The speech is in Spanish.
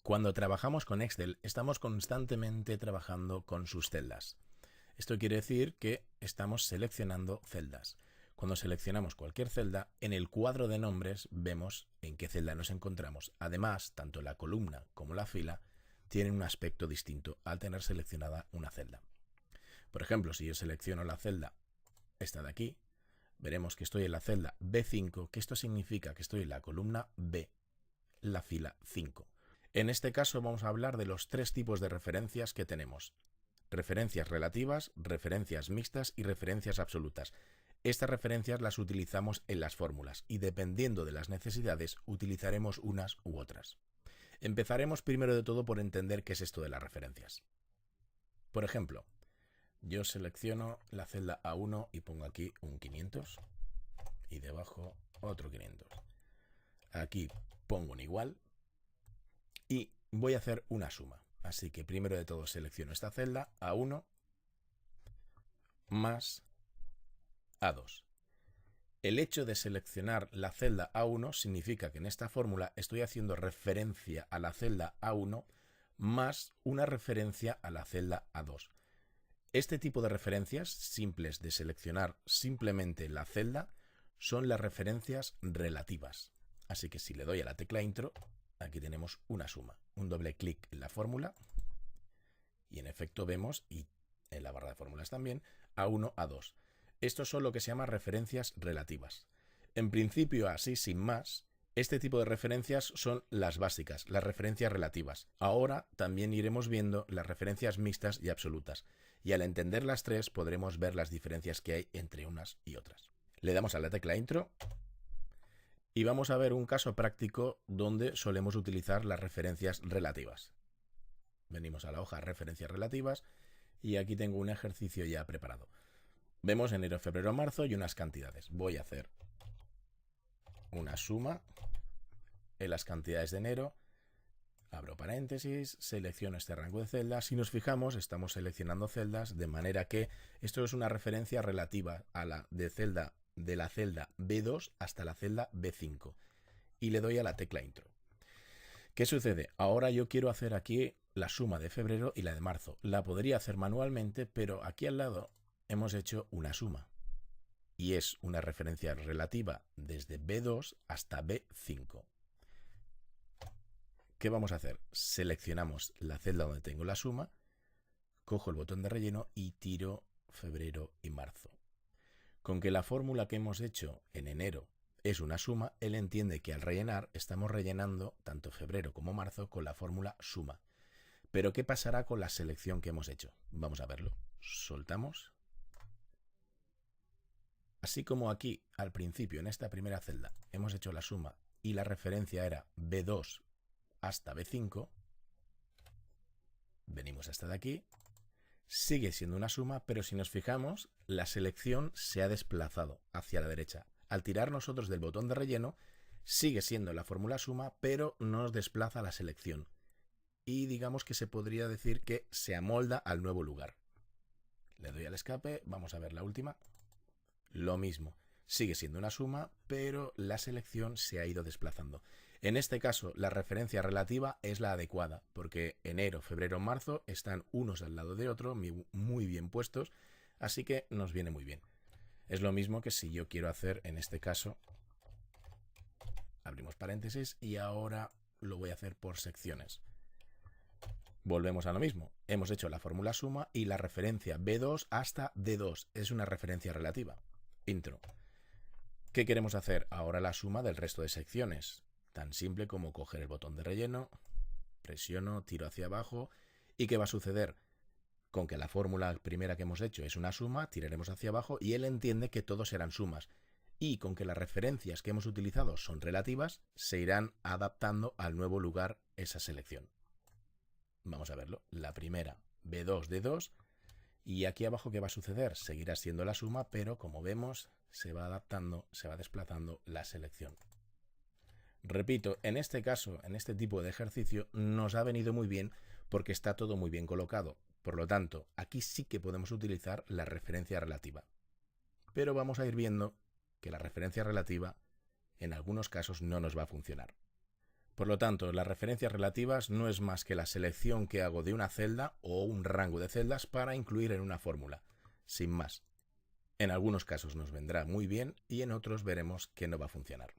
Cuando trabajamos con Excel, estamos constantemente trabajando con sus celdas. Esto quiere decir que estamos seleccionando celdas. Cuando seleccionamos cualquier celda, en el cuadro de nombres vemos en qué celda nos encontramos. Además, tanto la columna como la fila tienen un aspecto distinto al tener seleccionada una celda. Por ejemplo, si yo selecciono la celda, esta de aquí, veremos que estoy en la celda B5, que esto significa que estoy en la columna B, la fila 5. En este caso vamos a hablar de los tres tipos de referencias que tenemos. Referencias relativas, referencias mixtas y referencias absolutas. Estas referencias las utilizamos en las fórmulas y dependiendo de las necesidades utilizaremos unas u otras. Empezaremos primero de todo por entender qué es esto de las referencias. Por ejemplo, yo selecciono la celda A1 y pongo aquí un 500 y debajo otro 500. Aquí pongo un igual y voy a hacer una suma. Así que primero de todo selecciono esta celda A1 más A2. El hecho de seleccionar la celda A1 significa que en esta fórmula estoy haciendo referencia a la celda A1 más una referencia a la celda A2. Este tipo de referencias simples de seleccionar simplemente la celda son las referencias relativas. Así que si le doy a la tecla Intro, aquí tenemos una suma. Un doble clic en la fórmula y en efecto vemos, y en la barra de fórmulas también, A1, A2. Estos son lo que se llama referencias relativas. En principio, así sin más, este tipo de referencias son las básicas, las referencias relativas. Ahora también iremos viendo las referencias mixtas y absolutas. Y al entender las tres podremos ver las diferencias que hay entre unas y otras. Le damos a la tecla Intro y vamos a ver un caso práctico donde solemos utilizar las referencias relativas. Venimos a la hoja Referencias relativas y aquí tengo un ejercicio ya preparado. Vemos enero, febrero, marzo y unas cantidades. Voy a hacer una suma en las cantidades de enero. Abro paréntesis, selecciono este rango de celdas. Si nos fijamos, estamos seleccionando celdas de manera que esto es una referencia relativa a la de la celda B2 hasta la celda B5. Y le doy a la tecla Intro. ¿Qué sucede? Ahora yo quiero hacer aquí la suma de febrero y la de marzo. La podría hacer manualmente, pero aquí al lado hemos hecho una suma. Y es una referencia relativa desde B2 hasta B5. ¿Qué vamos a hacer? Seleccionamos la celda donde tengo la suma, cojo el botón de relleno y tiro febrero y marzo. Con que la fórmula que hemos hecho en enero es una suma, él entiende que al rellenar estamos rellenando tanto febrero como marzo con la fórmula suma. Pero ¿qué pasará con la selección que hemos hecho? Vamos a verlo. Soltamos. Así como aquí al principio en esta primera celda hemos hecho la suma y la referencia era B2 hasta B5, venimos hasta de aquí, sigue siendo una suma, pero si nos fijamos, la selección se ha desplazado hacia la derecha. Al tirar nosotros del botón de relleno, sigue siendo la fórmula suma, pero nos desplaza la selección. Y digamos que se podría decir que se amolda al nuevo lugar. Le doy al escape, vamos a ver la última. Lo mismo, sigue siendo una suma, pero la selección se ha ido desplazando. En este caso, la referencia relativa es la adecuada, porque enero, febrero, marzo están unos al lado de otro, muy bien puestos, así que nos viene muy bien. Es lo mismo que si yo quiero hacer, en este caso, abrimos paréntesis y ahora lo voy a hacer por secciones. Volvemos a lo mismo. Hemos hecho la fórmula suma y la referencia B2 hasta D2 es una referencia relativa. Intro. ¿Qué queremos hacer? Ahora la suma del resto de secciones. Tan simple como coger el botón de relleno, presiono, tiro hacia abajo. ¿Y qué va a suceder? Con que la fórmula primera que hemos hecho es una suma, tiraremos hacia abajo y él entiende que todos serán sumas. Y con que las referencias que hemos utilizado son relativas, se irán adaptando al nuevo lugar esa selección. Vamos a verlo. La primera, B2, D2. Y aquí abajo, ¿qué va a suceder? Seguirá siendo la suma, pero como vemos, se va adaptando, se va desplazando la selección. Repito, en este caso, en este tipo de ejercicio, nos ha venido muy bien porque está todo muy bien colocado. Por lo tanto, aquí sí que podemos utilizar la referencia relativa. Pero vamos a ir viendo que la referencia relativa en algunos casos no nos va a funcionar. Por lo tanto, las referencias relativas no es más que la selección que hago de una celda o un rango de celdas para incluir en una fórmula, sin más. En algunos casos nos vendrá muy bien y en otros veremos que no va a funcionar.